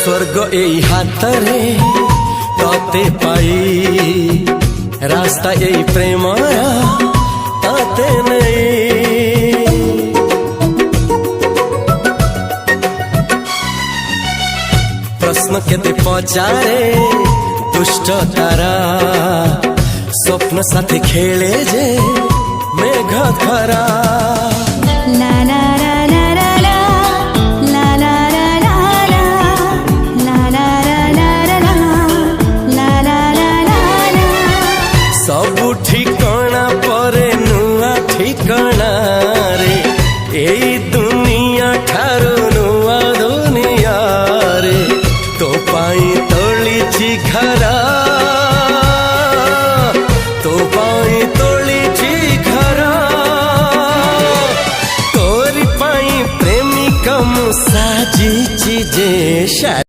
स्वर्ग एई हातरे तते पाई रास्ता एई प्रेमरा तते नहीं। प्रश्न केते पचारे दुष्ट तारा स्वप्न साथी खेले जे मेघ खरा। ला ला ला ला ला ला ला ला ला ला ला ला ला ला। सबु ठिकाना परे नुआ ठिकाना रे एई दुनिया ठारू नुआ दुनिया रे। तो पाई तोलिछि घरा तो पाई तोलिछि घरा तोरी पाई प्रेमिका मु साजिछि जे।